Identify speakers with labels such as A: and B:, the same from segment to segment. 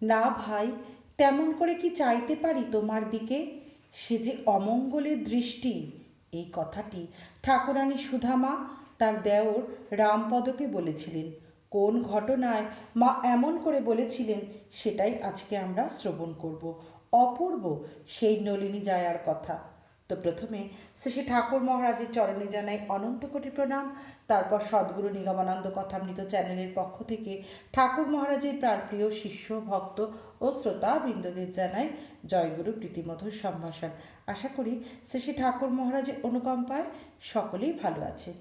A: না ভাই, তেমন করে কি চাইতে পারি তোমার দিকে, সে যে অমঙ্গলের দৃষ্টি। এই কথাটি ঠাকুরানী সুধামা তার দেওর রামপদকে বলেছিলেন। কোন ঘটনায় মা এমন করে বলেছিলেন সেটাই আজকে আমরা শ্রবণ করব। অপূর্ব সেই নলিনী জায়ার কথা। তো প্রথমে শ্রী ঠাকুর মহারাজের চরণে জানাই অনন্ত কোটি প্রণাম। তারপর সদ্গুরু নিগমানন্দ কথামৃত চ্যানেলের পক্ষ থেকে ঠাকুর মহারাজের প্রাণপ্রিয় শিষ্য ভক্ত ও শ্রোতা বৃন্দদের জানাই জয়গুরু প্রীতিমধুর সম্ভাষণ। আশা করি শ্রী ঠাকুর মহারাজের অনুকম্পায় সকলেই ভালো আছে।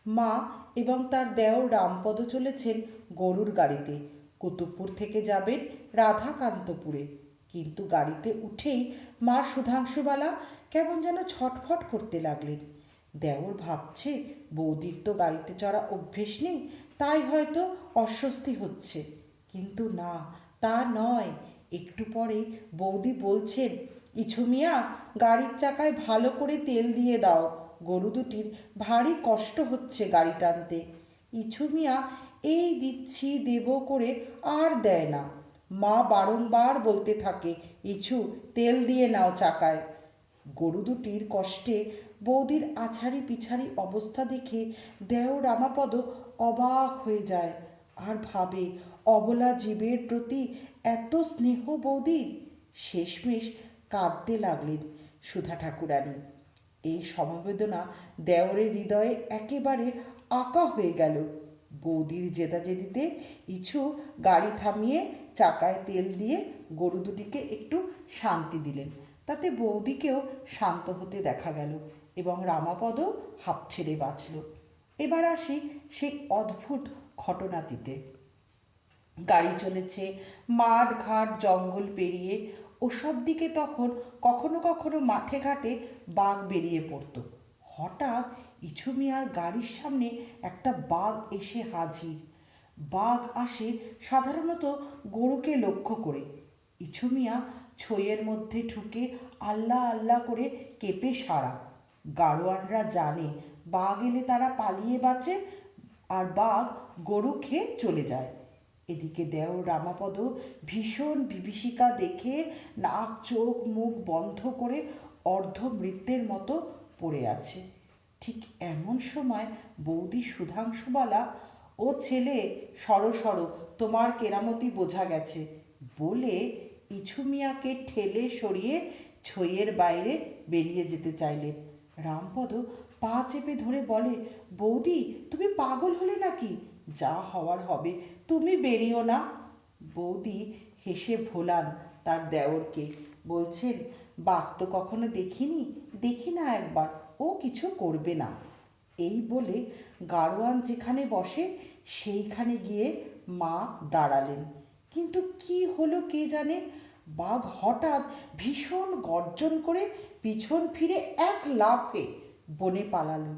A: মা এবং তার দেওর রামপদ চলেছেন গরুর গাড়িতে। কুতুবপুর থেকে যাবেন রাধাকান্তপুরে। কিন্তু গাড়িতে উঠেই মা সুধাংশুবালা কেমন যেন ছটফট করতে লাগলেন। দেওর ভাবছে বৌদির তো গাড়িতে চড়া অভ্যেস নেই, তাই হয়তো অস্বস্তি হচ্ছে। কিন্তু না, তা নয়। একটু পরে বৌদি বলছেন, ইছু মিয়া, গাড়ির চাকায় ভালো করে তেল দিয়ে দাও, গরু দুটির ভারী কষ্ট হচ্ছে গাড়ি টানতে। ইছু মিয়া এই দিচ্ছি দেব করে আর দেয় না। মা বারংবার বলতে থাকে, ইছু, তেল দিয়ে নাও চাকায়। গরু দুটির কষ্টে বৌদির আছাড়ি পিছাড়ি অবস্থা দেখে দেওর রামাপদ অবাক হয়ে যায় আর ভাবে, অবলা জীবের প্রতি এত স্নেহ বৌদির। শেষমেশ কাঁদতে লাগলেন সুধা ঠাকুরানী। এই সমবেদনা দেওরের হৃদয়ে একেবারে আঁকা হয়ে গেল। বৌদির জেদাজেদিতে ইছু গাড়ি থামিয়ে চাকায় তেল দিয়ে গরু দুটিকে একটু শান্তি দিলেন। তাতে বৌদিকেও শান্ত হতে দেখা গেল এবং রামাপদ হাঁপ ছেড়ে বাঁচল। এবার আসি সেই অদ্ভুত ঘটনাটিতে। গাড়ি চলেছে মাঠ ঘাট জঙ্গল পেরিয়ে। ওসব দিকে তখন কখনো কখনো মাঠে ঘাটে বাঘ বেরিয়ে পড়তো। হঠাৎ ইছু মিয়ার গাড়ির সামনে একটা বাঘ এসে হাজির। বাঘ আসে সাধারণত গরুকে লক্ষ্য করে। ইছু মিয়া ছইয়ের মধ্যে ঢুকে আল্লাহ আল্লাহ করে কেঁপে সারা। গাড়োয়ানরা জানে বাঘ এলে তারা পালিয়ে বাঁচে আর বাঘ গরু খেয়ে চলে যায়। এদিকে দেওর রামাপদ ভীষণ বিভীষিকা দেখে নাক চোখ মুখ বন্ধ করে অর্ধমৃত্যের মতো পড়ে আছে। ঠিক এমন সময় বৌদি সুধাংশুবালা, ও ছেলে, সরো সরো, তোমার কেরামতি বোঝা গেছে বলে ইছু মিয়াকে ঠেলে সরিয়ে ছইয়ের বাইরে বেরিয়ে যেতে চাইলেন। রামপদ পা চেপে ধরে বলে, বৌদি, তুমি পাগল হলে নাকি? যা হওয়ার হবে, তুমি বেরিও না। বৌদি হেসে ভোলান তার দেওরকে, বলছেন, বাঘ তো কখনো দেখিনি, দেখি না একবার, ও কিছু করবে না। এই বলে গাড়োয়ান যেখানে বসে সেইখানে গিয়ে মা দাঁড়ালেন। কিন্তু কি হলো কে জানে, বাঘ হঠাৎ ভীষণ গর্জন করে পিছন ফিরে এক লাফে বনে পালালো।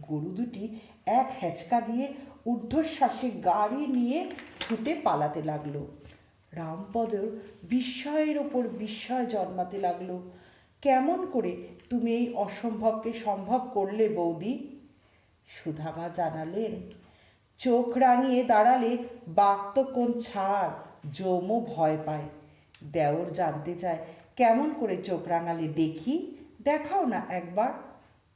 A: গরু দুটি এক হেঁচকা দিয়ে ঊর্ধ্বশ্বাসে গাড়ি নিয়ে ছুটে পালাতে লাগলো। রামপদর বিস্ময়ের ওপর বিস্ময় জন্মাতে লাগলো। কেমন করে তুমি এই অসম্ভবকে সম্ভব করলে বৌদি? সুধামা জানালেন, চোখ রাঙিয়ে দাঁড়ালে বাঘ তো কোন ছাড়, যমও ভয় পায়। দেওর জানতে চায়, কেমন করে চোখ রাঙালে দেখি, দেখাও না একবার।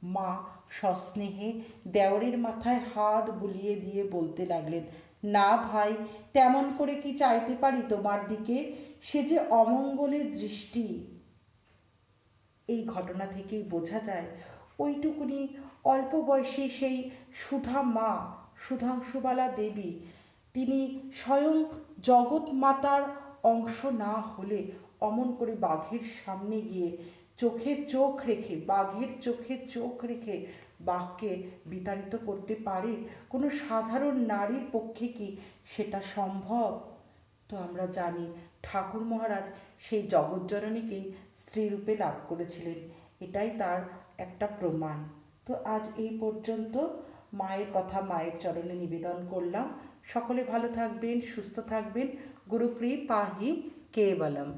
A: মা সস্নেহে দেওরের মাথায় হাত বুলিয়ে দিয়ে বলতে লাগলেন, না ভাই, তেমন করে কি চাইতে পারি তোমার দিকে, সে যে অমঙ্গলের দৃষ্টি। এই ঘটনা থেকেই বোঝা যায় ওইটুকুনি অল্প বয়সী সেই সুধা মা সুধাংশুবালা দেবী, তিনি স্বয়ং জগৎ মাতার অংশ না হলে অমন করে বাঘের সামনে গিয়ে চোখে চোখ রেখে, বাঘের চোখে চোখ রেখে বাঘকে বিতাড়িত করতে পারে? কোনো সাধারণ নারীর পক্ষে কি সেটা সম্ভব? তো আমরা জানি ঠাকুর মহারাজ সেই জগৎজননীকেই স্ত্রীরূপে লাভ করেছিলেন, এটাই তার একটা প্রমাণ। তো আজ এই পর্যন্ত মায়ের কথা মায়ের চরণে নিবেদন করলাম। সকলে ভালো থাকবেন, সুস্থ থাকবেন। গুরু কৃপাহি কেবলম।